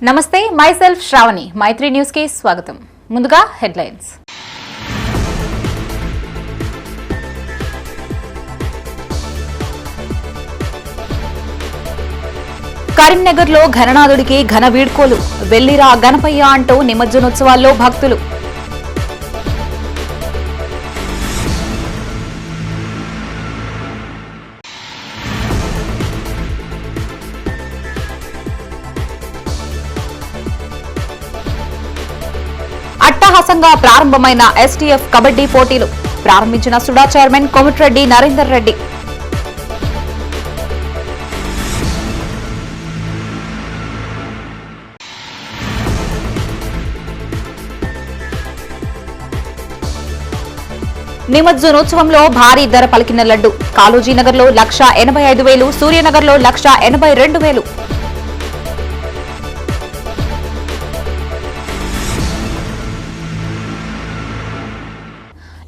నమస్తే myself Shravani My3 news కి స్వాగతం. ముందుగా హెడ్లైన్స్. కరీంనగర్ లో ఘననాథుడికి ఘన వీడ్కోలు. వెల్లిరా గణపయ్య అంటూ నిమజ్జనోత్సవాల్లో భక్తులు. అట్టహాసంగా ప్రారంభమైన STF కబడ్డీ పోటీలు. ప్రారంభించిన సుడా చైర్మన్ కోమటిరెడ్డి నరేందర్ రెడ్డి. నిమజ్జనోత్సవంలో భారీ ధర పలికిన లడ్డు. కాళోజీనగర్ లో 1,85,000, సూర్యనగర్ లో 1,82,000.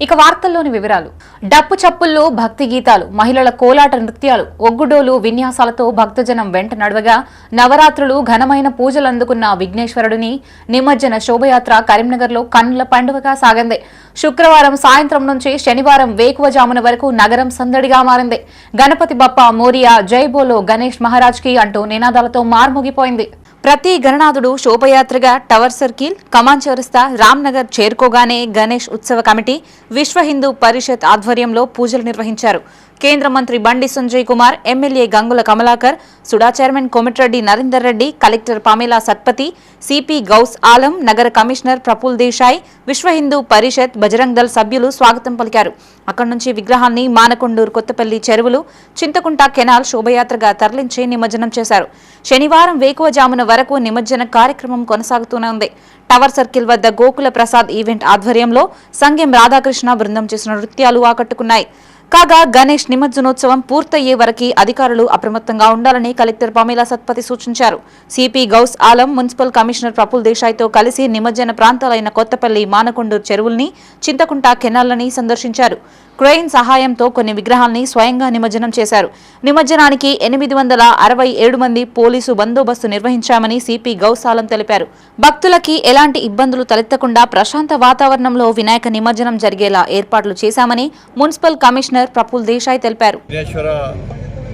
ఇక వార్తల్లోని వివరాలు. డప్పు చప్పుల్లో భక్తి గీతాలు, మహిళల కోలాట నృత్యాలు, ఒగ్గుడోలు విన్యాసాలతో భక్తజనం వెంట నడవగా నవరాత్రులు ఘనమైన పూజలు అందుకున్న విఘ్నేశ్వరుడిని నిమజ్జన శోభయాత్ర కరీంనగర్లో కన్నుల పండుగగా సాగింది. శుక్రవారం సాయంత్రం నుంచి శనివారం వేకువజామున వరకు నగరం సందడిగా మారింది. గణపతి బప్ప మోరియా, జై బోలో గణేష్ మహారాజ్ కి అంటూ నినాదాలతో మార్మోగిపోయింది. ప్రతి గణనాథుడు శోభయాత్రగా టవర్ సర్కిల్, కమాన్ చౌరస్తా, రామ్నగర్ చేరుకోగానే గణేష్ ఉత్సవ కమిటీ, విశ్వ హిందూ పరిషత్ ఆధ్వర్యంలో పూజలు నిర్వహించారు. కేంద్ర మంత్రి Bandi Sanjay Kumar, MLA Gangula Kamalakar, SUDA chairman Komatireddy Narender Reddy, collector Pamela Satpathy, CP Ghouse Alam, నగర కమిషనర్ ప్రఫుల్ దేశాయ్, విశ్వ హిందూ పరిషత్, బజరంగ్ దళ్ సభ్యులు స్వాగతం పలికారు. అక్కడి నుంచి విగ్రహాన్ని మానకొండూరు కొత్తపల్లి చెరువులు, చింతకుంట కెనాల్ శోభయాత్రగా తరలించి నిమజ్జనం చేశారు. శనివారం వేకువజామున వరకు నిమజ్జన కార్యక్రమం కొనసాగుతూనే ఉంది. టవర్ సర్కిల్ వద్ద గోకుల ప్రసాద్ ఈవెంట్ ఆధ్వర్యంలో సంగెం రాధాకృష్ణ బృందం చేసిన నృత్యాలు ఆకట్టుకున్నాయి. కాగా గణేష్ నిమజ్జనోత్సవం పూర్తయ్యే వరకు అధికారులు అప్రమత్తంగా ఉండాలని కలెక్టర్ పామేలా సత్పతి సూచించారు. CP Ghouse Alam municipal commissioner Praful దేశాయ్తో కలిసి నిమజ్జన ప్రాంతాలైన కొత్తపల్లి, మానకొండూరు చెరువుల్ని, చింతకుంట కెనాల్లని సందర్శించారు. క్రెయిన్ సహాయంతో కొన్ని విగ్రహాల్ని స్వయంగా నిమజ్జనం చేశారు. నిమజ్జనానికి 867 మంది పోలీసు బందోబస్తు నిర్వహించామని సిపి గౌస్ ఆలం తెలిపారు. భక్తులకి ఎలాంటి ఇబ్బందులు తలెత్తకుండా ప్రశాంత వాతావరణంలో వినాయక నిమజ్జనం జరిగేలా ఏర్పాట్లు చేశామని మున్సిపల్ కమిషనర్ ప్రఫుల్ దేశాయ్ తెలిపారు.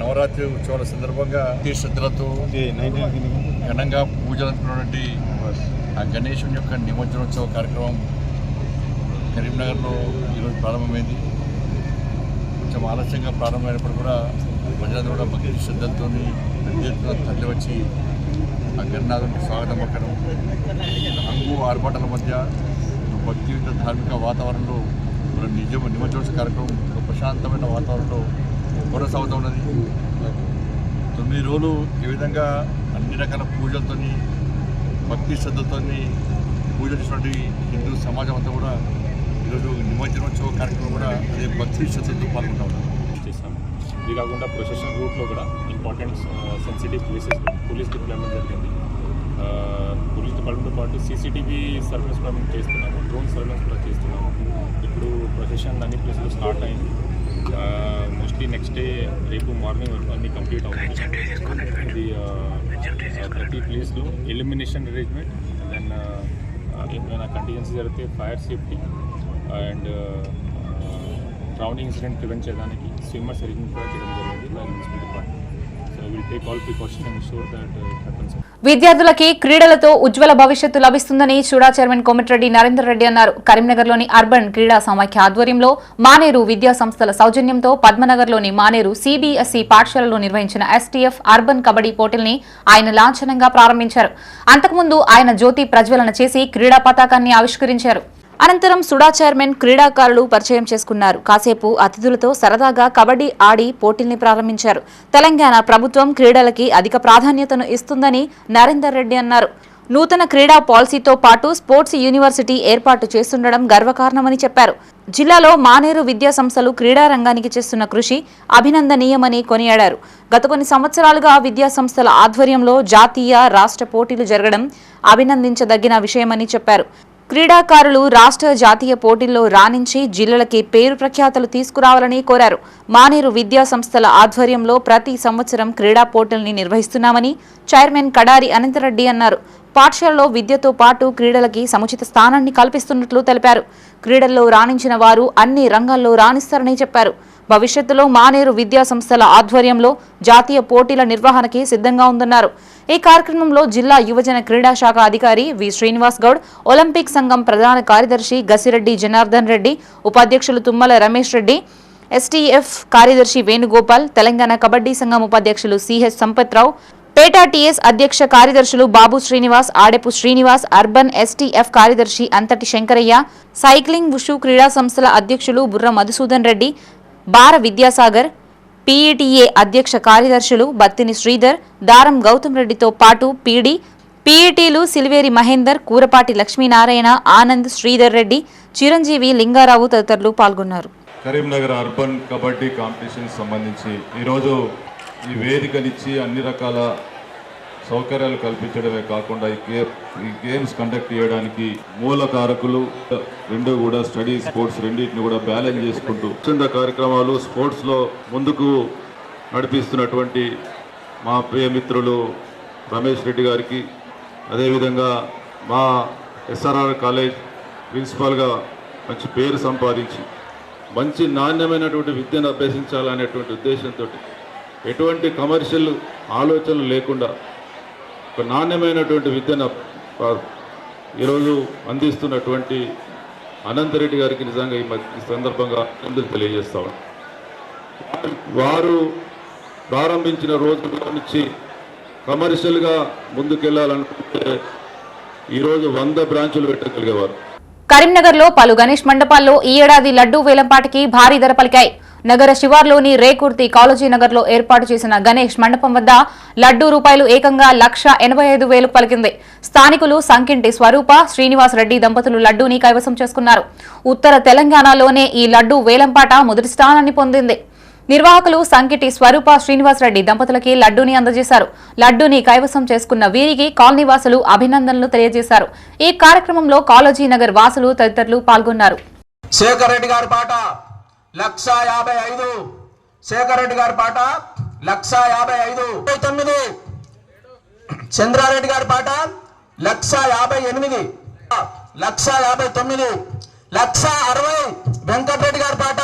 నవరాత్రి ఉత్సవాల సందర్భంగా శ్రద్ధలతో ఘనంగా పూజలంటున్నటువంటి ఆ గణేశుని యొక్క నిమజ్జనోత్సవ కార్యక్రమం కరీంనగర్లో ఈరోజు ప్రారంభమైంది. కొంచెం ఆలస్యంగా ప్రారంభమైనప్పుడు కూడా ప్రజలందరూ కూడా భక్తి శ్రద్ధలతో పెద్ద ఎత్తున తరలి వచ్చి ఆ గణనాథునికి స్వాగతం పక్కడం, హంగు ఆర్భాటాల మధ్య భక్తియుత ధార్మిక వాతావరణంలో నిమజ్జనోత్సవ కార్యక్రమం ప్రశాంతమైన వాతావరణంలో కొనసాగుతూ ఉన్నది. 9 రోజులు ఈ విధంగా అన్ని రకాల పూజలతో భక్తి శ్రద్ధలతో పూజ చేసినటువంటి హిందూ సమాజం అంతా కూడా ఈరోజు నిమజ్జనోత్సవ కార్యక్రమం కూడా అదే భక్తి శ్రద్ధలతో పాల్గొంటూ ఉంటాం. ఇది కాకుండా ప్రొసెషన్ రూట్లో కూడా important sensitive places police deployment జరిగింది. పోలీస్ డిపార్ట్మెంట్తో పాటు CCTV సర్వేలెన్స్ కూడా మేము చేస్తున్నాము, డ్రోన్ సర్వేలెన్స్ కూడా చేస్తున్నాము. ఇప్పుడు ప్రొసెషన్ అన్ని ప్లేసెస్ స్టార్ట్ అయింది. మోస్ట్లీ నెక్స్ట్ డే రేపు మార్నింగ్ వరకు అన్నీ కంప్లీట్ అవుతుంది. ఇది ప్రతి ప్లేస్లో ఎలిమినేషన్ అరేంజ్మెంట్, దెన్ ఏమైనా కంటిజెన్సీ జరిగితే fire safety and drowning incident prevent చేయడానికి స్విమ్మర్స్ అరేంజ్మెంట్ కూడా చేయడం జరిగింది బై మున్సిపల్ డిపార్ట్మెంట్. విద్యార్థులకి క్రీడలతో ఉజ్వల భవిష్యత్తు లభిస్తుందని సుడా చైర్మన్ కోమటిరెడ్డి నరేందర్ రెడ్డి అన్నారు. కరీంనగర్లోని అర్బన్ క్రీడా సమాఖ్య ఆధ్వర్యంలో మానేరు విద్యా సంస్థల సౌజన్యంతో పద్మనగర్లోని మానేరు CBSE పాఠశాలలో నిర్వహించిన STF అర్బన్ కబడ్డీ పోటీల్ని ఆయన లాంఛనంగా ప్రారంభించారు. అంతకుముందు ఆయన జ్యోతి ప్రజ్వలన చేసి క్రీడా పతాకాన్ని ఆవిష్కరించారు. అనంతరం సుడా చైర్మన్ క్రీడాకారులు పరిచయం చేసుకున్నారు. కాసేపు అతిథులతో సరదాగా కబడ్డీ ఆడి పోటీల్ని ప్రారంభించారు. తెలంగాణ ప్రభుత్వం క్రీడలకి అధిక ప్రాధాన్యతను ఇస్తుందని నరేందర్ రెడ్డి అన్నారు. నూతన క్రీడా పాలసీతో పాటు స్పోర్ట్స్ యూనివర్సిటీ ఏర్పాటు చేస్తుండడం గర్వకారణమని చెప్పారు. జిల్లాలో మానేరు విద్యా సంస్థలు క్రీడా రంగానికి చేస్తున్న కృషి అభినందనీయమని కొనియాడారు. గత కొన్ని సంవత్సరాలుగా విద్యా సంస్థల ఆధ్వర్యంలో జాతీయ, రాష్ట్ర పోటీలు జరగడం అభినందించదగిన విషయమని చెప్పారు. క్రీడాకారులు రాష్ట్ర, జాతీయ పోటీల్లో రాణించి జిల్లాలకి పేరు ప్రఖ్యాతలు తీసుకురావాలని కోరారు. మానేరు విద్యా సంస్థల ఆధ్వర్యంలో ప్రతి సంవత్సరం క్రీడా పోటీల్ని నిర్వహిస్తున్నామని చైర్మన్ కడారి అనంతరెడ్డి అన్నారు. పాఠశాలలో విద్యతో పాటు క్రీడలకి సముచిత స్థానాన్ని కల్పిస్తున్నట్లు తెలిపారు. క్రీడల్లో రాణించిన వారు అన్ని రంగాల్లో రాణిస్తారని చెప్పారు. భవిష్యత్తులో మానేరు విద్యా సంస్థల ఆధ్వర్యంలో జాతీయ పోటీల నిర్వహణకి సిద్ధంగా ఉందన్నారు. ఈ కార్యక్రమంలో జిల్లా యువజన క్రీడా శాఖ అధికారి వి శ్రీనివాస్ గౌడ్, ఒలింపిక్ సంఘం ప్రధాన కార్యదర్శి గసిరెడ్డి జనార్దన్ రెడ్డి, ఉపాధ్యక్షులు తుమ్మల రమేష్ రెడ్డి, ఎస్టీఎఫ్ కార్యదర్శి వేణుగోపాల్, తెలంగాణ కబడ్డీ సంఘం ఉపాధ్యక్షులు సిహెచ్ సంపత్రావు, పేటా టీఎస్ అధ్యక్ష కార్యదర్శులు బాబు శ్రీనివాస్, ఆడెపు శ్రీనివాస్, అర్బన్ ఎస్టీఎఫ్ కార్యదర్శి అంతటి శంకరయ్య, సైక్లింగ్ వుషు క్రీడా సంస్థల అధ్యక్షులు బుర్ర మధుసూదన్ రెడ్డి, బార విద్యాసాగర్, పీఈటీఏ అధ్యక్ష కార్యదర్శులు బత్తిని శ్రీధర్, దారం గౌతమ్ రెడ్డితో పాటు పీఈటీలు సిల్వేరి మహేందర్, కూరపాటి లక్ష్మీనారాయణ, ఆనంద్, శ్రీధర్ రెడ్డి, చిరంజీవి, లింగారావు తదితరులు పాల్గొన్నారు. కరీంనగర్ అర్బన్ కబడ్డీ కాంపిటీషన్ సంబంధించి ఈరోజు ఈ వేదికనిచ్చి అన్ని రకాల సౌకర్యాలు కల్పించడమే కాకుండా ఈ గేమ్స్ కండక్ట్ చేయడానికి మూల కారకులు రెండు కూడా స్టడీ స్పోర్ట్స్ రెండింటిని కూడా బ్యాలెన్స్ చేసుకుంటూ చిన్న కార్యక్రమాలు స్పోర్ట్స్లో ముందుకు నడిపిస్తున్నటువంటి మా ప్రియమిత్రులు రమేష్ రెడ్డి గారికి, అదేవిధంగా మా ఎస్ఆర్ఆర్ కాలేజ్ ప్రిన్సిపాల్గా మంచి పేరు సంపాదించి మంచి నాణ్యమైనటువంటి విద్యను అభ్యసించాలనేటువంటి ఉద్దేశంతో ఎటువంటి కమర్షియల్ ఆలోచనలు లేకుండా ఒక నాణ్యమైనటువంటి విద్యను ఈరోజు అందిస్తున్నటువంటి అనంతరెడ్డి గారికి నిజంగా ఈ సందర్భంగా ముందుకు తెలియజేస్తాం. వారు ప్రారంభించిన రోజు నుంచి కమర్షియల్గా ముందుకెళ్లాలనుకుంటే ఈరోజు 100 బ్రాంచులు పెట్టగలిగేవారు. కరీంనగర్ లో పలు గణేష్ మండపాల్లో ఈ ఏడాది లడ్డూ వేలంపాటికి భారీ ధర పలికాయి. నగర శివార్లోని రేకుర్తి కాళోజీ నగర్ లో ఏర్పాటు చేసిన గణేష్ మండపం వద్ద లడ్డూ రూపాయలు ఏకంగా 1,85,000 పలికింది. స్థానికులు సంకింటి స్వరూప, శ్రీనివాస్ రెడ్డి దంపతులు లడ్డూని కైవసం చేసుకున్నారు. ఉత్తర తెలంగాణలోనే ఈ లడ్డూ వేలంపాట మొదటి స్థానాన్ని పొందింది. నిర్వాహకులు సంకిటి స్వరూప, శ్రీనివాస్ రెడ్డి దంపతులకి లడ్డూని అందజేశారు. లడ్డూని కైవసం చేసుకున్న వీరికి కాలనీవాసులు అభినందనలు తెలియజేశారు. ఈ కార్యక్రమంలో కాళోజీ నగర్ వాసులు తదితరులు పాల్గొన్నారు. శేఖర్ రెడ్డి గారి పాట 1,55,000, శేఖర్ రెడ్డి గారి పాట 1,55,000. చంద్రారెడ్డి గారి పాట 1,58,000, 1,59,000, 1,60,000. వెంకటరెడ్డి గారి పాట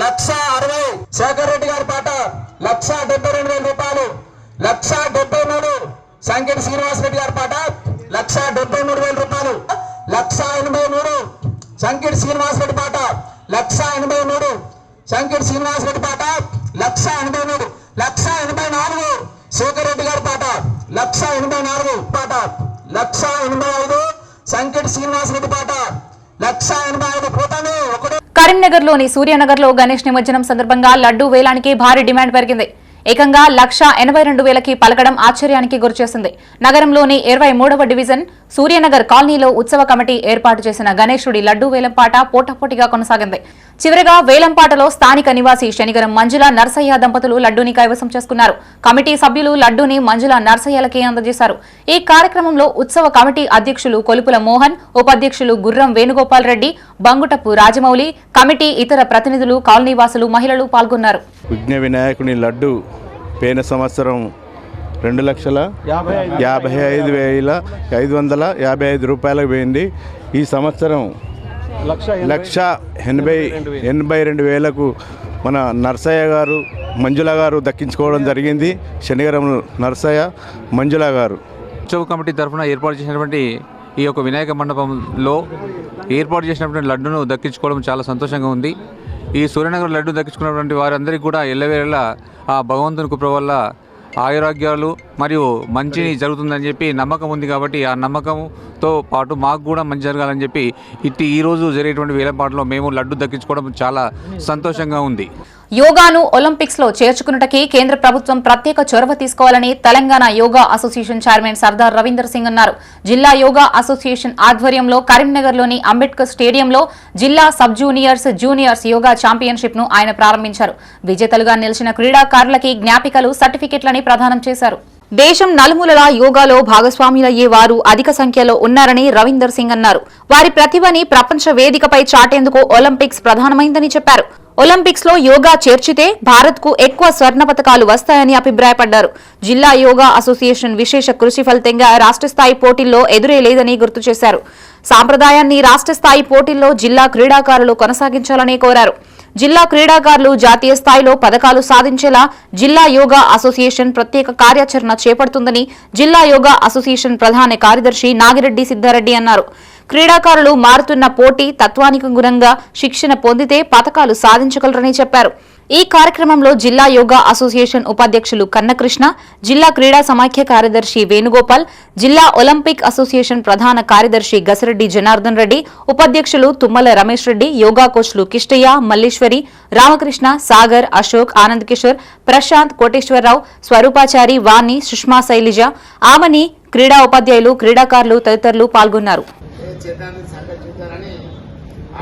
1,60,000. శేఖర్ రెడ్డి గారి పాట 1,72,000 రూపాయలు, 1,73,000. సంకెటి శ్రీనివాస్ రెడ్డి గారి పాట 1,73,000 రూపాయలు, 1,83,000. సంకెటి శ్రీనివాస్ రెడ్డి పాట 1,83,000. సంకెటి శ్రీనివాస్ రెడ్డి పాట 1,83,000, 1,84,000. శేఖర్ రెడ్డి గారి పాట 1,84,000 పాట 1,85,000. సంకెటి శ్రీనివాస్ రెడ్డి పాట 1,85,000. పోతాను ఒకటి. కరీంనగర్ లోని సూర్యనగర్ లో గణేష్ నిమజ్జనం సందర్భంగా లడ్డూ వేలానికి భారీ డిమాండ్ పెరిగింది. ఏకంగా 1,82,000కి పలకడం ఆశ్చర్యానికి గురిచేసింది. నగరంలోని 23వ డివిజన్ సూర్యనగర్ కాలనీలో ఉత్సవ కమిటీ ఏర్పాటు చేసిన గణేశుడి లడ్డూ వేలంపాట పోటాపోటీగా కొనసాగింది. చివరిగా వేలంపాటలో స్థానిక నివాసి శనిగరం మంజుల, నర్సయ్య దంపతులు లడ్డూని కైవసం చేసుకున్నారు. కమిటీ సభ్యులు లడ్డూని మంజుల, నర్సయ్యలకి అందజేశారు. ఈ కార్యక్రమంలో ఉత్సవ కమిటీ అధ్యక్షులు కొలుపుల మోహన్, ఉపాధ్యక్షులు గుర్రం వేణుగోపాల్ రెడ్డి, బంగుటపు రాజమౌళి, కమిటీ ఇతర ప్రతినిధులు, కాలనీవాసులు, మహిళలు పాల్గొన్నారు. విఘ్న వినాయకుని లడ్డు పోయిన సంవత్సరం 2,55,555 రూపాయలకు పోయింది. ఈ సంవత్సరం 1,82,000కు మన నర్సయ్య గారు, మంజుల గారు దక్కించుకోవడం జరిగింది. శనిగరం నర్సయ్య, మంజుల గారు. ఉత్సవ కమిటీ తరఫున ఏర్పాటు చేసినటువంటి ఈ యొక్క వినాయక మండపంలో ఏర్పాటు చేసినటువంటి లడ్డును దక్కించుకోవడం చాలా సంతోషంగా ఉంది. ఈ సూర్యనగర్ లడ్డు దక్కించుకున్నటువంటి వారందరికీ కూడా ఎల్లవేళలా ఆ భగవంతుని కృప వల్ల ఆయురాగ్యాలు మరియు మంచి జరుగుతుందని చెప్పి నమ్మకం ఉంది. కాబట్టి ఆ నమ్మకంతో పాటు మాకు కూడా మంచి జరగాలని చెప్పి ఈరోజు జరిగేటువంటి వేలంపాటలో మేము లడ్డు దక్కించుకోవడం చాలా సంతోషంగా ఉంది. యోగాను ఒలింపిక్స్ లో చేర్చుకున్నటకి కేంద్ర ప్రభుత్వం ప్రత్యేక చొరవ తీసుకోవాలని తెలంగాణ యోగా అసోసియేషన్ చైర్మన్ సర్దార్ రవీందర్ సింగ్ అన్నారు. జిల్లా యోగా అసోసియేషన్ ఆధ్వర్యంలో కరీంనగర్లోని అంబేద్కర్ స్టేడియంలో జిల్లా సబ్ జూనియర్స్ యోగా ఛాంపియన్షిప్ ను ఆయన ప్రారంభించారు. విజేతలుగా నిలిచిన క్రీడాకారులకి జ్ఞాపికలు, సర్టిఫికెట్లని ప్రదానం చేశారు. దేశం నలుమూలలా యోగాలో భాగస్వాములయ్యే వారు అధిక సంఖ్యలో ఉన్నారని రవీందర్ సింగ్ అన్నారు. వారి ప్రతిభని ప్రపంచ వేదికపై చాటేందుకు ఒలింపిక్స్ ప్రధానమైందని చెప్పారు. ఒలింపిక్స్ లో యోగా చేర్చితే భారత్ కు ఎక్కువ స్వర్ణ పతకాలు వస్తాయని అభిప్రాయపడ్డారు. జిల్లా యోగా అసోసియేషన్ విశేష కృషి ఫలితంగా రాష్ట్ర స్థాయి పోటీల్లో ఎదురే లేదని గుర్తు చేశారు. సాంప్రదాయాన్ని రాష్ట్ర స్థాయి పోటీల్లో జిల్లా క్రీడాకారులు కొనసాగించాలని కోరారు. జిల్లా క్రీడాకారులు జాతీయ స్థాయిలో పతకాలు సాధించేలా జిల్లా యోగా అసోసియేషన్ ప్రత్యేక కార్యాచరణ చేపడుతుందని జిల్లా యోగా అసోసియేషన్ ప్రధాన కార్యదర్శి నాగిరెడ్డి సిద్ధారెడ్డి అన్నారు. క్రీడాకారులు మారుతున్న పోటీ తత్వానుగుణంగా శిక్షణ పొందితే పతకాలు సాధించగలరని చెప్పారు. ఈ కార్యక్రమంలో జిల్లా యోగా అసోసియేషన్ ఉపాధ్యక్షులు కన్నకృష్ణ, జిల్లా క్రీడా సమాఖ్య కార్యదర్శి వేణుగోపాల్, జిల్లా ఒలింపిక్ అసోసియేషన్ ప్రధాన కార్యదర్శి గసిరెడ్డి జనార్దన్ రెడ్డి, ఉపాధ్యక్షులు తుమ్మల రమేష్ రెడ్డి, యోగా కోచ్లు కిష్టయ్య, మల్లీశ్వరి, రామకృష్ణ, సాగర్, అశోక్, ఆనంద్ కిషోర్, ప్రశాంత్, కోటేశ్వరరావు, స్వరూపాచారి, వాణి, సుష్మా శైలిజ, ఆమని, క్రీడా ఉపాధ్యాయులు, క్రీడాకారులు తదితరులు పాల్గొన్నారు.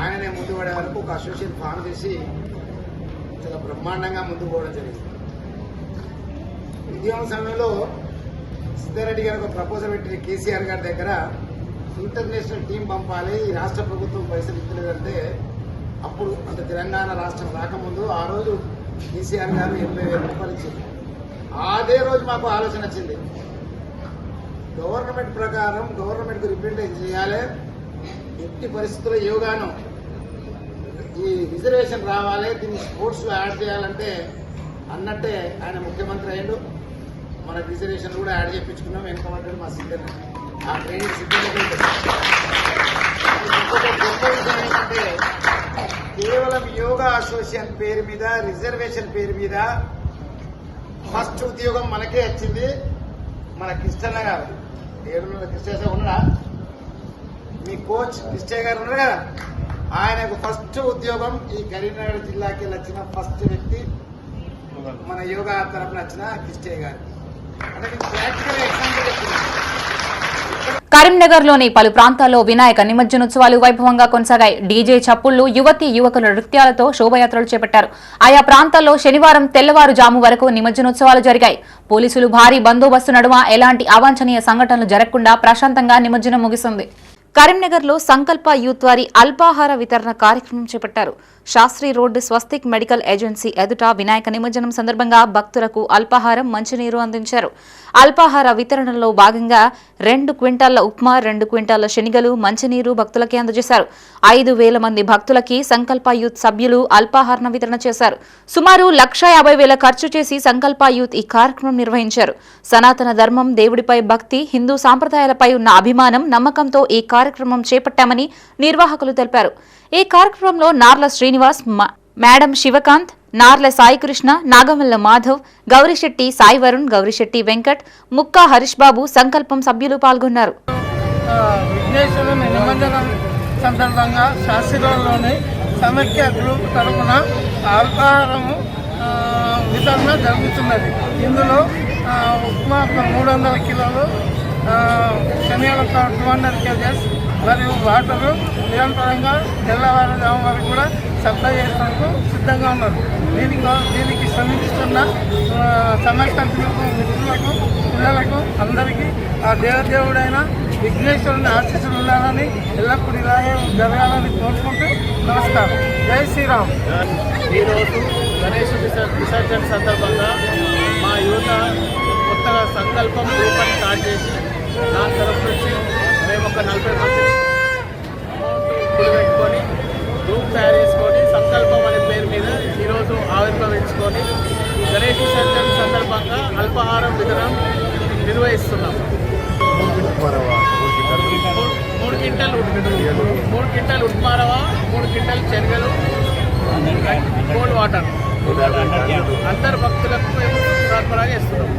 ఆయననే ముందు పడే వరకు ఒక అసోసియేషన్ ఫామ్ చేసి చాలా బ్రహ్మాండంగా ముందుకు పోవడం జరిగింది. ఉద్యమం సమయంలో సిద్ధారెడ్డి గారు ఒక ప్రపోజల్ పెట్టి కేసీఆర్ గారి దగ్గర ఇంటర్నేషనల్ టీం పంపాలి, ఈ రాష్ట్ర ప్రభుత్వం పైసలు ఇవ్వలేదంటే అప్పుడు అంటే తెలంగాణ రాష్ట్రం రాకముందు ఆ రోజు కేసీఆర్ గారు 80,000 రూపాయలు ఇచ్చింది. అదే రోజు మాకు ఆలోచన వచ్చింది, గవర్నమెంట్ ప్రకారం గవర్నమెంట్కి రిప్రజెంట్ చేయాలి, ఎట్టి పరిస్థితుల్లో యోగాను ఈ రిజర్వేషన్ రావాలి, దీన్ని స్పోర్ట్స్లో యాడ్ చేయాలంటే అన్నట్టే ఆయన ముఖ్యమంత్రి అయ్యిండు. మనకు రిజర్వేషన్ కూడా యాడ్ చేయించుకున్నాం. వెనుకబడ్డాడు మా సిద్ధం, ఆ ట్రైనింగ్ సిద్ధంగా గొప్ప విషయం ఏంటంటే కేవలం యోగా అసోసియేషన్ పేరు మీద రిజర్వేషన్ పేరు మీద ఫస్ట్ ఉద్యోగం మనకే వచ్చింది. మన కృష్ణన్న గారు ఏడున్నర కృష్ణ ఉన్నాడా, మీ కోచ్ కిష్టయ్య గారు ఉన్నారు కదా, ఆయనకు ఫస్ట్ ఉద్యోగం ఈ కరీంనగర్ జిల్లాకి వచ్చిన ఫస్ట్ వ్యక్తి మన యోగా తరఫున వచ్చిన కిష్టయ్య గారు. అంటే మీకు ప్రాక్టికల్ ఎగ్జాంపుల్ చెప్తున్నాను. కరీంనగర్ లోని పలు ప్రాంతాల్లో వినాయక నిమజ్జనోత్సవాలు వైభవంగా కొనసాగాయి. డీజే చప్పుళ్లు, యువతీ యువకుల నృత్యాలతో శోభయాత్రలు చేపట్టారు. ఆయా ప్రాంతాల్లో శనివారం తెల్లవారుజాము వరకు నిమజ్జనోత్సవాలు జరిగాయి. పోలీసులు భారీ బందోబస్తు నడుమ ఎలాంటి అవాంఛనీయ సంఘటనలు జరగకుండా ప్రశాంతంగా నిమజ్జనం ముగిసింది. కరీంనగర్ లో సంకల్ప యూత్ వారి అల్పాహార వితరణ కార్యక్రమం చేపట్టారు. శాస్త్రి రోడ్డు స్వస్తిక్ మెడికల్ ఏజెన్సీ ఎదుట వినాయక నిమజ్జనం సందర్భంగా భక్తులకు అల్పాహారం, మంచినీరు అందించారు. అల్పాహార వితరణలో భాగంగా 2 క్వింటాళ్ల ఉప్మా, 2 క్వింటాళ్ల శనిగలు, మంచినీరు భక్తులకి అందజేశారు. 5,000 మంది భక్తులకి సంకల్ప యూత్ సభ్యులు అల్పాహార వితరణ చేశారు. సుమారు 1,50,000 ఖర్చు చేసి సంకల్ప యూత్ ఈ కార్యక్రమం నిర్వహించారు. సనాతన ధర్మం, దేవుడిపై భక్తి, హిందూ సాంప్రదాయాలపై ఉన్న అభిమానం, నమ్మకంతో ఈ కార్యక్రమం చేపట్టామని నిర్వాహకులు తెలిపారు. ఈ కార్యక్రమంలో నార్ల శ్రీనివాస్, మేడం శివకాంత్, నార్ల సాయికృష్ణ, నాగమల్ల మాధవ్, గౌరిశెట్టి సాయి వరుణ్, గౌరిశెట్టి వెంకట్, ముక్కా హరీష్ బాబు, సంకల్పం సభ్యులు పాల్గొన్నారు. విఘ్నేశ్వరుని నిమజ్జనం సందర్భంగా శాస్త్రీలోని సమైక్య గ్రూప్ తరఫున అల్పాహారము వితరణ జరుగుతున్నది. ఇందులో ఉప్మా 300 కిలోలు, శనగలు 200 kgs మరియు వాటరు నిరంతరంగా తెల్లవారుజాము వరకు కూడా సప్లై చేసేందుకు సిద్ధంగా ఉన్నారు. దీనికి శ్రమిస్తున్న సమస్త మిత్రులకు, పిల్లలకు అందరికీ ఆ దేవదేవుడైన విఘ్నేశ్వరుని ఆశీస్సులు ఉండాలని, ఎల్లప్పుడూ ఇలాగే జరగాలని కోరుకుంటూ నమస్కారం. జై శ్రీరామ్. ఈరోజు గణేష్ విసర్జన సందర్భంగా మా యువత కొత్తగా సంకల్పం గ్రూప్ని స్టార్ట్ చేసి దాని తరఫు నుంచి మేము ఒక 40 మంది పెట్టుకొని గ్రూప్ తయారు చేసుకొని సంకల్పం అనే పేరు మీద ఈరోజు ఆవిర్భవించుకొని గణేష్ విసర్జన సందర్భంగా అల్పాహారం వితరణ నిర్వహిస్తున్నాం. 3 క్వింటాల్ ఉప్మారవ, 3 క్వింటాల్ శనగలు, కోల్డ్ వాటర్ అందరు భక్తులకు మేము సరఫరా చేస్తున్నాం.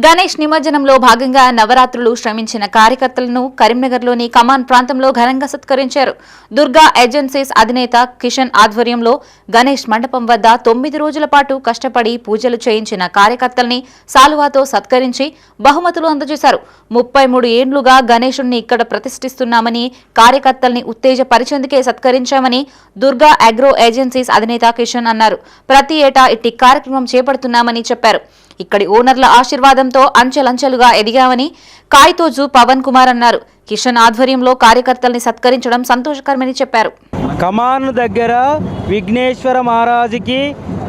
గణేష్ నిమజ్జనంలో భాగంగా నవరాత్రులు శ్రమించిన కార్యకర్తలను కరీంనగర్లోని కమాన్ ప్రాంతంలో ఘనంగా సత్కరించారు. దుర్గా ఏజెన్సీస్ అధినేత కిషన్ ఆధ్వర్యంలో గణేష్ మండపం వద్ద 9 రోజుల పాటు కష్టపడి పూజలు చేయించిన కార్యకర్తల్ని సాలువాతో సత్కరించి బహుమతులు అందజేశారు. 33 ఏండ్లుగా గణేశుణ్ణి ఇక్కడ ప్రతిష్ఠిస్తున్నామని, కార్యకర్తల్ని ఉత్తేజపరిచేందుకే సత్కరించామని దుర్గా అగ్రో ఏజెన్సీస్ అధినేత కిషన్ అన్నారు. ప్రతి ఏటా ఇట్టి కార్యక్రమం చేపడుతున్నామని చెప్పారు. ఇక్కడి ఓనర్ల ఆశీర్వాదంతో అంచెలంచెలుగా ఎదిగామని కాయతోజు పవన్ కుమార్ అన్నారు. కిషన్ ఆధ్వర్యంలో కార్యకర్తల్ని సత్కరించడం సంతోషకరమని చెప్పారు. కమాన్ దగ్గర విఘ్నేశ్వర మహారాజుకి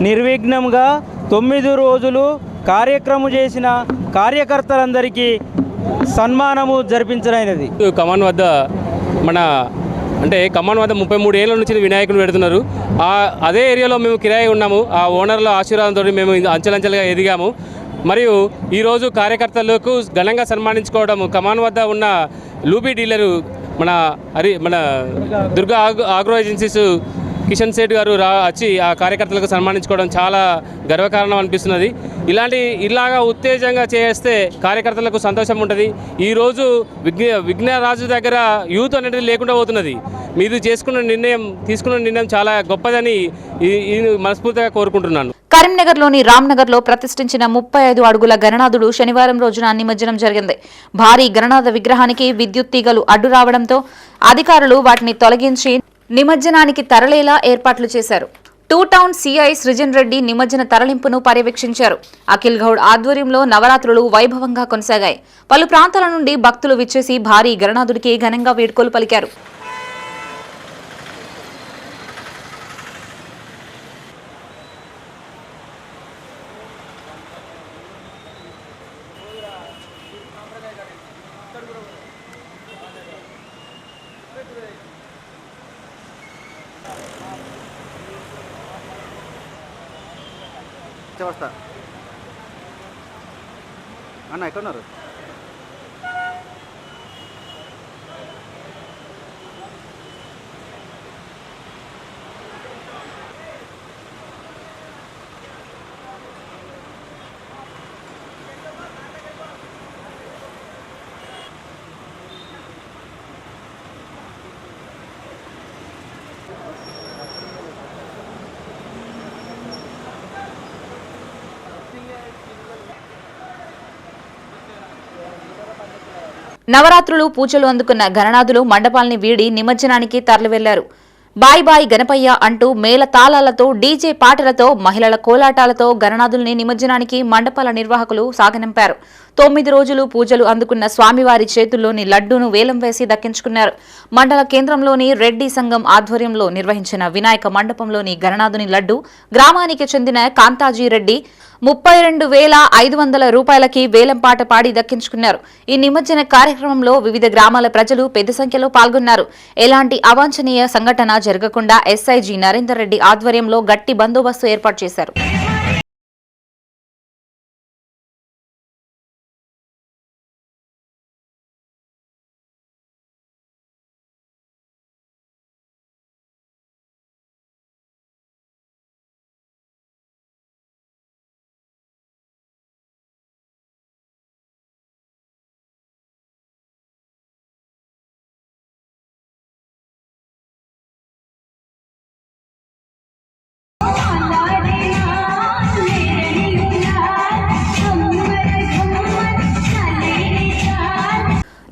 నిర్విఘ్నంగా 9 రోజులు కార్యక్రమం చేసిన కార్యకర్తలందరికీ సన్మానము జరిపించడమైనది. కమాన్ వద్ద కమాన్ వద్ద 33 ఏళ్ళ నుంచి వినాయకుని పెడుతున్నారు. అదే ఏరియాలో మేము కిరాయి ఉన్నాము. ఆ ఓనర్ల ఆశీర్వాదంతో మేము అంచెలంచెలుగా ఎదిగాము. మరియు ఈరోజు కార్యకర్తలకు ఘనంగా సన్మానించుకోవడం కమాన్ వద్ద ఉన్న లూబీ డీలరు మన దుర్గా ఆగ్రో ఏజెన్సీస్ కిషన్ సేఠ్ గారు వచ్చి ఆ కార్యకర్తలకు సన్మానించుకోవడం చాలా గర్వకారణం అనిపిస్తున్నది. ఇలాగా ఉత్తేజంగా చేస్తే కార్యకర్తలకు సంతోషం ఉంటుంది. ఈరోజు విఘ్నరాజు దగ్గర యూత్ అనేది లేకుండా పోతున్నది. మీరు తీసుకున్న నిర్ణయం చాలా గొప్పదని మనస్ఫూర్తిగా కోరుకుంటున్నాను. కరీంనగర్లోని రామ్నగర్లో ప్రతిష్ఠించిన 35 అడుగుల గణనాథుడు శనివారం రోజున నిమజ్జనం జరిగింది. భారీ గణనాథ విగ్రహానికి విద్యుత్ తీగలు అడ్డు రావడంతో అధికారులు వాటిని తొలగించి నిమజ్జనానికి తరలేలా ఏర్పాట్లు చేశారు. 2 టౌన్ సిఐ సృజన్ రెడ్డి నిమజ్జన తరలింపును పర్యవేక్షించారు. అఖిల్ గౌడ్ ఆధ్వర్యంలో నవరాత్రులు వైభవంగా కొనసాగాయి. పలు ప్రాంతాల నుండి భక్తులు విచ్చేసి భారీ గణనాథుడికి ఘనంగా వేడుకలు పలికారు. వస్తా అన్న ఎక్కడున్నారు? నవరాత్రులు పూజలు అందుకున్న గణనాథులు మండపాల్ని వీడి నిమజ్జనానికి తరలివెళ్లారు. బాయ్ బాయ్ గణపయ్య అంటూ మేళ తాళాలతో డీజే పాటలతో మహిళల కోలాటాలతో గణనాథుల్ని నిమజ్జనానికి మండపాల నిర్వాహకులు సాగనంపారు. 9 రోజులు పూజలు అందుకున్న స్వామివారి చేతుల్లోని లడ్డూను వేలం వేసి దక్కించుకున్నారు. మండల కేంద్రంలోని రెడ్డి సంఘం ఆధ్వర్యంలో నిర్వహించిన వినాయక మండపంలోని గణనాథుని లడ్డు గ్రామానికి చెందిన కాంతాజీ రెడ్డి 32,500 రూపాయలకి వేలంపాట పాడి దక్కించుకున్నారు. ఈ నిమజ్జన కార్యక్రమంలో వివిధ గ్రామాల ప్రజలు పెద్ద సంఖ్యలో పాల్గొన్నారు. ఎలాంటి అవాంఛనీయ సంఘటన జరగకుండా ఎస్ఐజీ నరేందర్ రెడ్డి ఆధ్వర్యంలో గట్టి బందోబస్తు ఏర్పాటు చేశారు.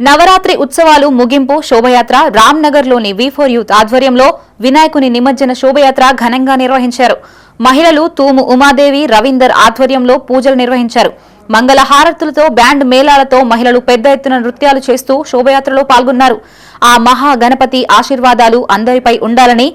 నవరాత్రి ఉత్సవాలు ముగింపు శోభయాత్ర రామ్నగర్లోని V4 యూత్ ఆధ్వర్యంలో వినాయకుని నిమజ్జన శోభయాత్ర ఘనంగా నిర్వహించారు. మహిళలు తూము ఉమాదేవి రవీందర్ ఆధ్వర్యంలో పూజలు నిర్వహించారు. మంగళ హారతులతో బ్యాండ్ మేళాలతో మహిళలు పెద్ద ఎత్తున నృత్యాలు చేస్తూ శోభయాత్రలో పాల్గొన్నారు. ఆ మహా గణపతి ఆశీర్వాదాలు అందరిపై ఉండాలని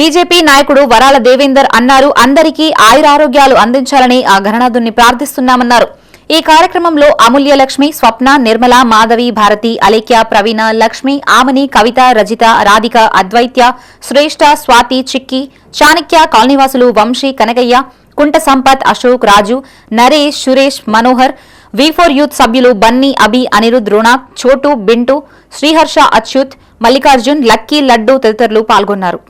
బీజేపీ నాయకుడు వరాల దేవేందర్ అన్నారు. అందరికీ ఆయురారోగ్యాలు అందించాలని ఆ గణనాథుని ప్రార్థిస్తున్నామన్నారు. ఈ కార్యక్రమంలో అమూల్యలక్ష్మి, స్వప్న, నిర్మల, మాధవి, భారతి, అలేఖ్య, ప్రవీణ, లక్ష్మి, ఆమని, కవిత, రజిత, రాధిక, అద్వైత్య, శ్రేష్ఠ, స్వాతి, చిక్కి, చాణక్య, కాలనీవాసులు వంశీ, కనకయ్య, కుంట సంపత్, అశోక్, రాజు, నరేష్, సురేష్, మనోహర్, V4 యూత్ సభ్యులు బన్నీ, అభి, అనిరుద్, రోనాక్, చోటు, బింటు, శ్రీహర్ష, అచ్యుత్, మల్లికార్జున్, లక్కీ, లడ్డు తదితరులు పాల్గొన్నారు.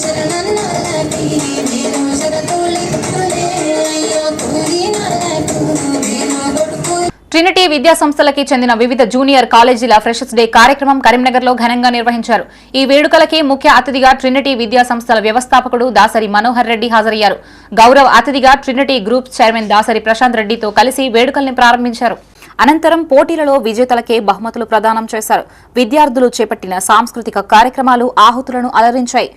శరణన్నలకి నేను శరతులి ట్రినిటీ విద్యా సంస్థలకి చెందిన వివిధ జూనియర్ కాలేజీల ఫ్రెషర్స్ డే కార్యక్రమం కరీంనగర్లో ఘనంగా నిర్వహించారు. ఈ వేడుకలకి ముఖ్య అతిథిగా ట్రినిటీ విద్యా సంస్థల వ్యవస్థాపకుడు దాసరి మనోహర్ రెడ్డి హాజరయ్యారు. గౌరవ అతిథిగా Trinity group chairman Dasari Prashanth రెడ్డితో కలిసి వేడుకల్ని ప్రారంభించారు. అనంతరం పోటీలలో విజేతలకే బహుమతులు ప్రదానం చేశారు. విద్యార్థులు చేపట్టిన సాంస్కృతిక కార్యక్రమాలు ఆహుతులను అలరించాయి.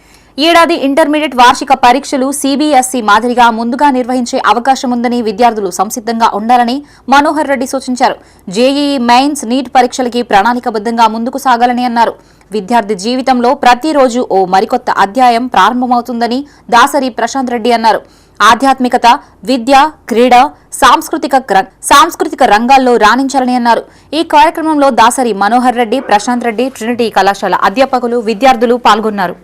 ఏడాది ఇంటర్మీడియట్ వార్షిక పరీక్షలు సీబీఎస్ఈ మాదిరిగా ముందుగా నిర్వహించే అవకాశం ఉందని విద్యార్థులు సంసిద్ధంగా ఉండాలని మనోహర్ రెడ్డి సూచించారు. జేఈఈ మెయిన్స్ నీట్ పరీక్షలకి ప్రణాళికబద్ధంగా ముందుకు సాగాలని అన్నారు. విద్యార్థి జీవితంలో ప్రతిరోజు ఓ మరికొత్త అధ్యాయం ప్రారంభమవుతుందని దాసరి ప్రశాంత్ రెడ్డి అన్నారు. ఆధ్యాత్మికత, విద్య, క్రీడ, సాంస్కృతిక రంగాల్లో రాణించాలని అన్నారు. ఈ కార్యక్రమంలో దాసరి మనోహర్ రెడ్డి, ప్రశాంత్ రెడ్డి, ట్రినిటీ కళాశాల అధ్యాపకులు, విద్యార్థులు పాల్గొన్నారు.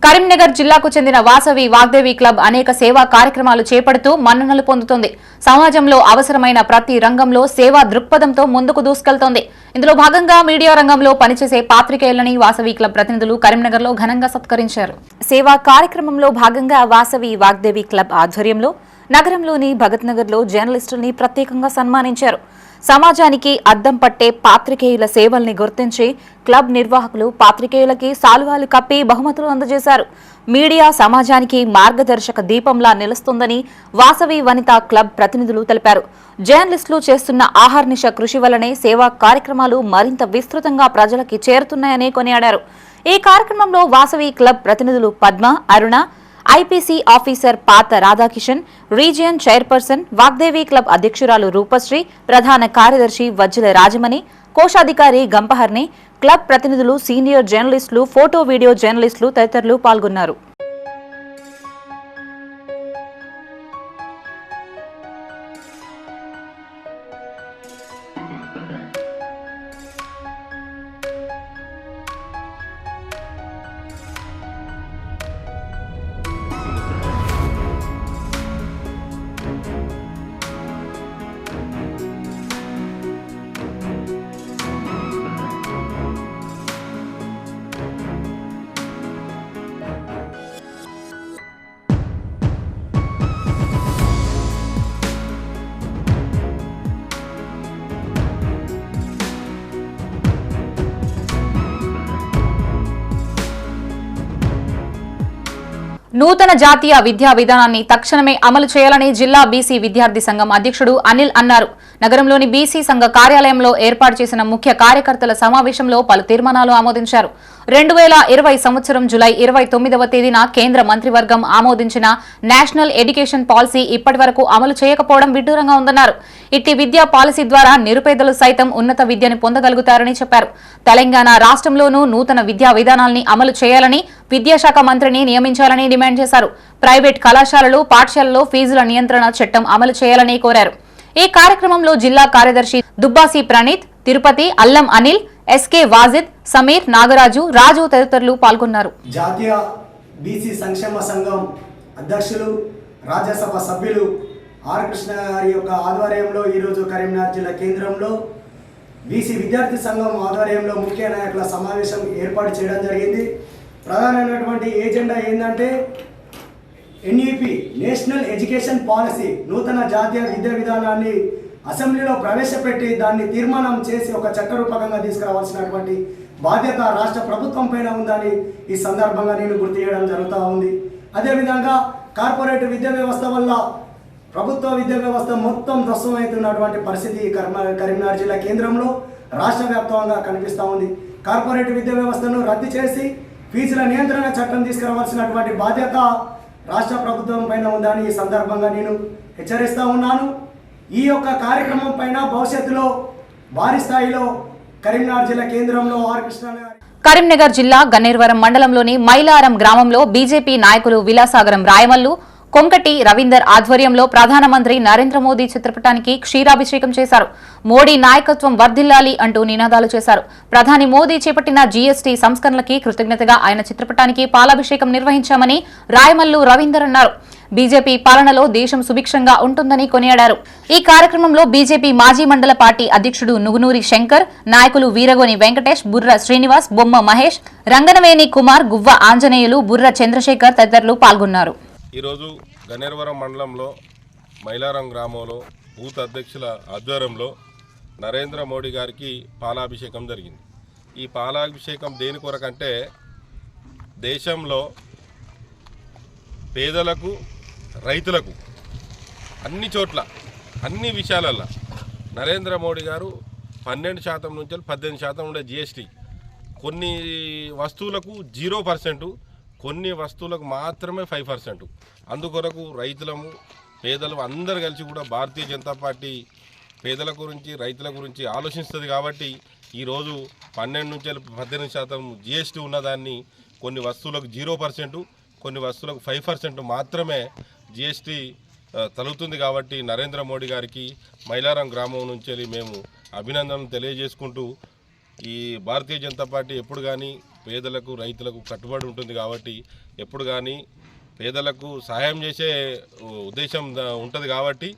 కరీంనగర్ జిల్లాకు చెందిన వాసవి వాగ్దేవి క్లబ్ అనేక సేవా కార్యక్రమాలు చేపడుతూ మన్ననలు పొందుతోంది. సమాజంలో అవసరమైన ప్రతి రంగంలో సేవా దృక్పథంతో ముందుకు దూసుకెళ్తోంది. ఇందులో భాగంగా మీడియా రంగంలో పనిచేసే పాత్రికేయులని వాసవి క్లబ్ ప్రతినిధులు కరీంనగర్లో ఘనంగా సత్కరించారు. సేవా కార్యక్రమంలో భాగంగా వాసవి వాగ్దేవి క్లబ్ ఆధ్వర్యంలో నగరంలోని భగత్ నగర్లో జర్నలిస్టుల్ని ప్రత్యేకంగా సన్మానించారు. సమాజానికి అద్దం పట్టే పాత్రికేయుల సేవల్ని గుర్తించి క్లబ్ నిర్వాహకులు పాత్రికేయులకి సాలువాలు కప్పి బహుమతులు అందజేశారు. మీడియా సమాజానికి మార్గదర్శక దీపంలా నిలుస్తుందని వాసవి వనితా క్లబ్ ప్రతినిధులు తెలిపారు. జర్నలిస్టులు చేస్తున్న ఆహర్నిశ కృషి వల్లనే సేవా కార్యక్రమాలు మరింత విస్తృతంగా ప్రజలకి చేరుతున్నాయని కొనియాడారు. ఈ కార్యక్రమంలో వాసవి క్లబ్ ప్రతినిధులు పద్మ, అరుణ, ఐపీసీ ఆఫీసర్ పాత Radhakishan, region chairperson, Vagdevi club అధ్యక్షురాలు రూపశ్రీ, ప్రధాన కార్యదర్శి వజ్జల రాజమణి, కోశాధికారి గంపహర్ని, క్లబ్ ప్రతినిధులు, సీనియర్ జర్నలిస్టులు, ఫోటో వీడియో జర్నలిస్టులు తదితరులు పాల్గొన్నారు. నూతన జాతీయ విద్యా విధానాన్ని తక్షణమే అమలు చేయాలని జిల్లా బీసీ విద్యార్థి సంఘం అధ్యక్షుడు అనిల్ అన్నారు. నగరంలోని బీసీ సంఘ కార్యాలయంలో ఏర్పాటు చేసిన ముఖ్య కార్యకర్తల సమావేశంలో పలు తీర్మానాలు ఆమోదించారు. 2020 సంవత్సరం జులై 29వ తేదీన కేంద్ర మంత్రివర్గం ఆమోదించిన నేషనల్ ఎడ్యుకేషన్ పాలసీ ఇప్పటి వరకు అమలు చేయకపోవడం విడ్డూరంగా ఉందన్నారు. ఇట్టి విద్యా పాలసీ ద్వారా నిరుపేదలు సైతం ఉన్నత విద్యను పొందగలుగుతారని చెప్పారు. తెలంగాణ రాష్ట్రంలోనూ నూతన విద్యా విధానాల్ని అమలు చేయాలని, విద్యాశాఖ మంత్రిని నియమించాలని డిమాండ్ చేశారు. ప్రైవేట్ కళాశాలలు, పాఠశాలల్లో ఫీజుల నియంత్రణ చట్టం అమలు చేయాలని కోరారు. ఈ కార్యక్రమంలో జిల్లా కార్యదర్శి దుబ్బాసి ప్రణీత్, తిరుపతి, అల్లం అనిల్, ఎస్కే వాజిద్, సమీర్, నాగరాజు, రాజు తదితరులు పాల్గొన్నారు. జాతీయ బీసీ సంక్షేమ సంఘం అధ్యక్షులు, రాజ్యసభ సభ్యులు ఆర్ కృష్ణ గారి యొక్క ఆధ్వర్యంలో ఈరోజు కరీంనగర్ జిల్లా కేంద్రంలో బీసీ విద్యార్థి సంఘం ఆధ్వర్యంలో ముఖ్య నాయకుల సమావేశం ఏర్పాటు చేయడం జరిగింది. ప్రధానమైనటువంటి ఏజెండా ఏంటంటే ఎన్ఈపి నేషనల్ ఎడ్యుకేషన్ పాలసీ నూతన జాతీయ విద్యా విధానాన్ని అసెంబ్లీలో ప్రవేశపెట్టి దాన్ని తీర్మానం చేసి ఒక చట్టరూపకంగా తీసుకురావాల్సినటువంటి బాధ్యత రాష్ట్ర ప్రభుత్వం పైన ఉందని ఈ సందర్భంగా నేను గుర్తు చేయడం జరుగుతూ ఉంది. అదేవిధంగా కార్పొరేట్ విద్యా వ్యవస్థ వల్ల ప్రభుత్వ విద్యా వ్యవస్థ మొత్తం ధ్వంసమవుతున్నటువంటి పరిస్థితి కరీంనగర్ జిల్లా కేంద్రంలో రాష్ట్ర వ్యాప్తంగా కనిపిస్తూ ఉంది. కార్పొరేట్ విద్యా వ్యవస్థను రద్దు చేసి ఫీజుల నియంత్రణ చట్టం తీసుకురావాల్సినటువంటి బాధ్యత రాష్ట్ర ప్రభుత్వం పైన ఉందని ఈ సందర్భంగా నేను హెచ్చరిస్తూ ఉన్నాను. ఈ యొక్క కార్యక్రమం పైన భవిష్యత్తులో భారీ స్థాయిలో కరీంనగర్ జిల్లా కేంద్రంలో ఆర్ కృష్ణ కరీంనగర్ జిల్లా గన్నేరువరం మండలంలోని మైలారం గ్రామంలో బీజేపీ నాయకులు విలాసాగరం రాయమల్లు, కొంకటి రవీందర్ ఆధ్వర్యంలో ప్రధానమంత్రి నరేంద్ర మోదీ చిత్రపటానికి క్షీరాభిషేకం చేశారు. మోడీ నాయకత్వం వర్ధిల్లాలి అంటూ నినాదాలు చేశారు. ప్రధాని మోదీ చేపట్టిన జీఎస్టీ సంస్కరణలకి కృతజ్ఞతగా ఆయన చిత్రపటానికి పాలాభిషేకం నిర్వహించామని రాయమల్లు రవీందర్ అన్నారు. బీజేపీ పాలనలో దేశం సుభిక్షంగా ఉంటుందని కొనియాడారు. ఈ కార్యక్రమంలో బీజేపీ మాజీ మండల పార్టీ అధ్యక్షుడు నుగునూరి శంకర్, నాయకులు వీరగోని వెంకటేష్, బుర్ర శ్రీనివాస్, బొమ్మ మహేష్, రంగనవేణి కుమార్, గువ్వ ఆంజనేయులు, బుర్ర చంద్రశేఖర్ తదితరులు పాల్గొన్నారు. ఈరోజు గన్నేరువరం మండలంలో మైలారం గ్రామంలో బూత్ అధ్యక్షుల ఆధ్వర్యంలో నరేంద్ర మోడీ గారికి పాలాభిషేకం జరిగింది. ఈ పాలాభిషేకం దేని కొరకంటే దేశంలో పేదలకు, రైతులకు అన్ని చోట్ల అన్ని విషయాలల్లో నరేంద్ర మోడీ గారు 12% నుంచి 18% ఉండే జిఎస్టీ, కొన్ని వస్తువులకు 0%, కొన్ని వస్తువులకు మాత్రమే 5%. అందుకొరకు రైతులము, పేదలు అందరు కలిసి కూడా భారతీయ జనతా పార్టీ పేదల గురించి, రైతుల గురించి ఆలోచిస్తుంది. కాబట్టి ఈరోజు 12 నుంచి 18% జిఎస్టీ ఉన్నదాన్ని కొన్ని వస్తువులకు 0%, కొన్ని వస్తువులకు 5% మాత్రమే జిఎస్టీ తలుగుతుంది. కాబట్టి నరేంద్ర మోడీ గారికి మైలారం గ్రామం నుంచి మేము అభినందనలు తెలియజేసుకుంటూ, ఈ భారతీయ జనతా పార్టీ ఎప్పుడు కానీ పేదలకు, రైతులకు కట్టుబడి ఉంటుంది. కాబట్టి ఎప్పుడు కానీ పేదలకు సహాయం చేసే ఉద్దేశం ఉంటుంది. కాబట్టి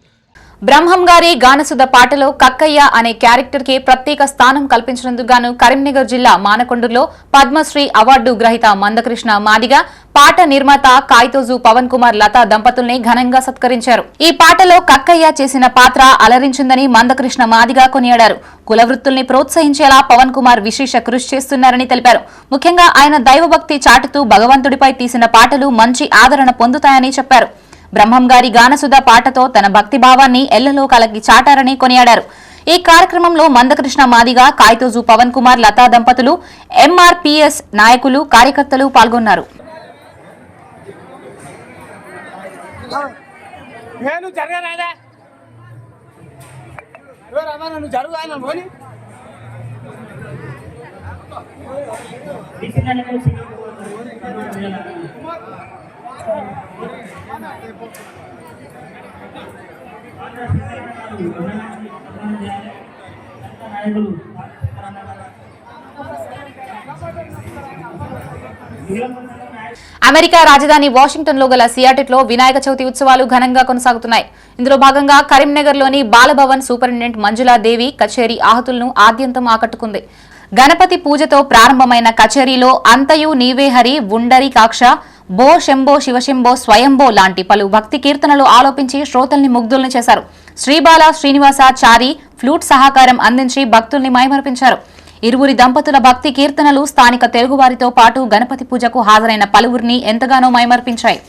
బ్రహ్మం గారి గానసుధ పాటలో కక్కయ్య అనే క్యారెక్టర్ కి ప్రత్యేక స్థానం కల్పించినందుకు గాను కరీంనగర్ జిల్లా మానకొండూరులో పద్మశ్రీ అవార్డు గ్రహీత మందకృష్ణ మాదిగ, పాట నిర్మాత కాయితోజు పవన్ కుమార్ లతా దంపతుల్ని ఘనంగా సత్కరించారు. ఈ పాటలో కక్కయ్య చేసిన పాత్ర అలరించిందని మందకృష్ణ మాదిగ కొనియాడారు. కుల వృత్తుల్ని ప్రోత్సహించేలా పవన్ కుమార్ విశేష కృషి చేస్తున్నారని తెలిపారు. ముఖ్యంగా ఆయన దైవభక్తి చాటుతూ భగవంతుడిపై తీసిన పాటలు మంచి ఆదరణ పొందుతాయని చెప్పారు. బ్రహ్మం గారి గానసుధ పాటతో తన భక్తి భావాన్ని ఎల్లలో కలగి చాటారని కొనియాడారు. ఈ కార్యక్రమంలో మందకృష్ణ మాదిగ, కాయితోజు పవన్ కుమార్ లతా దంపతులు, ఎంఆర్పీఎస్ నాయకులు, కార్యకర్తలు పాల్గొన్నారు. అమెరికా రాజధాని వాషింగ్టన్ లో గల సియాటెట్లో వినాయక చవితి ఉత్సవాలు ఘనంగా కొనసాగుతున్నాయి. ఇందులో భాగంగా కరీంనగర్లోని బాలభవన్ సూపరింటెండెంట్ మంజులాదేవి కచేరీ ఆహుతులను ఆద్యంతం ఆకట్టుకుంది. గణపతి పూజతో ప్రారంభమైన కచేరీలో అంతయు నీవే హరి, ఉండరి కాక్ష, బో శంభో శివశంభో స్వయంభో లాంటి పలు భక్తి కీర్తనలు ఆలోపించి శ్రోతల్ని ముగ్ధుల్ని చేశారు. శ్రీబాల శ్రీనివాసాచారి ఫ్లూట్ సహకారం అందించి భక్తుల్ని మైమరిపించారు. ఇరువురి దంపతుల భక్తి కీర్తనలు స్థానిక తెలుగువారితో పాటు గణపతి పూజకు హాజరైన పలువురిని ఎంతగానో మైమర్పించాయి.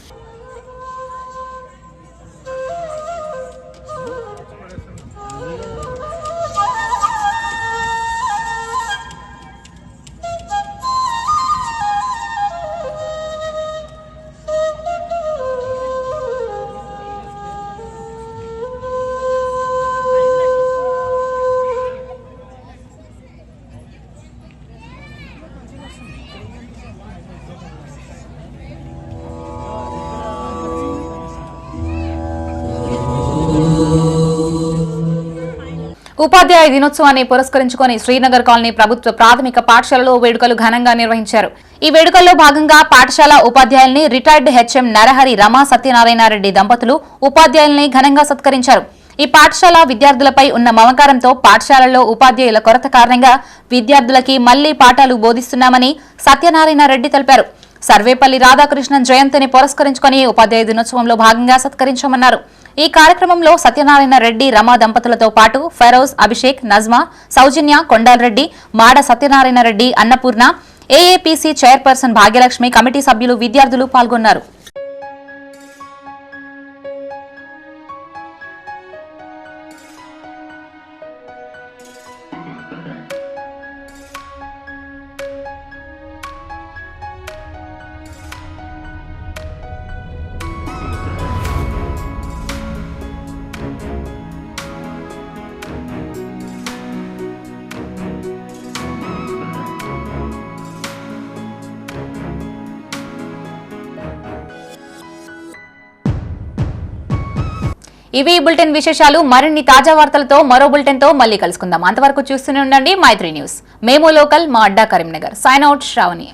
ఉపాధ్యాయ దినోత్సవాన్ని పురస్కరించుకుని శ్రీనగర్ కాలనీ ప్రభుత్వ ప్రాథమిక పాఠశాలలో వేడుకలు ఘనంగా నిర్వహించారు. ఈ వేడుకల్లో భాగంగా పాఠశాల ఉపాధ్యాయుల్ని రిటైర్డ్ హెచ్ఎం నరహరి రమా సత్యనారాయణ రెడ్డి దంపతులు ఉపాధ్యాయుల్ని ఘనంగా సత్కరించారు. ఈ పాఠశాల విద్యార్థులపై ఉన్న మమకారంతో పాఠశాలల్లో ఉపాధ్యాయుల కొరత కారణంగా విద్యార్థులకి మళ్లీ పాఠాలు బోధిస్తున్నామని సత్యనారాయణ రెడ్డి తెలిపారు. సర్వేపల్లి రాధాకృష్ణన్ జయంతిని పురస్కరించుకుని ఉపాధ్యాయ దినోత్సవంలో భాగంగా సత్కరించామన్నారు. ఈ కార్యక్రమంలో సత్యనారాయణ రెడ్డి రమా దంపతులతో పాటు Feroz, Abhishek, Najma, Soujanya, Kondalreddy, Mada Satyanarayana Reddy, Annapurna, AAPC chairperson Bhagyalakshmi, committee సభ్యులు, విద్యార్థులు పాల్గొన్నారు. ఇవి బులెటిన్ విశేషాలు. మరిన్ని తాజా వార్తలతో మరో బులెటిన్ తో మళ్ళీ కలుసుకుందాం. అంతవరకు చూస్తూనే ఉండండి My3 న్యూస్. మేము లోకల్, మా అడ్డా కరీంనగర్. Sign out Shravani.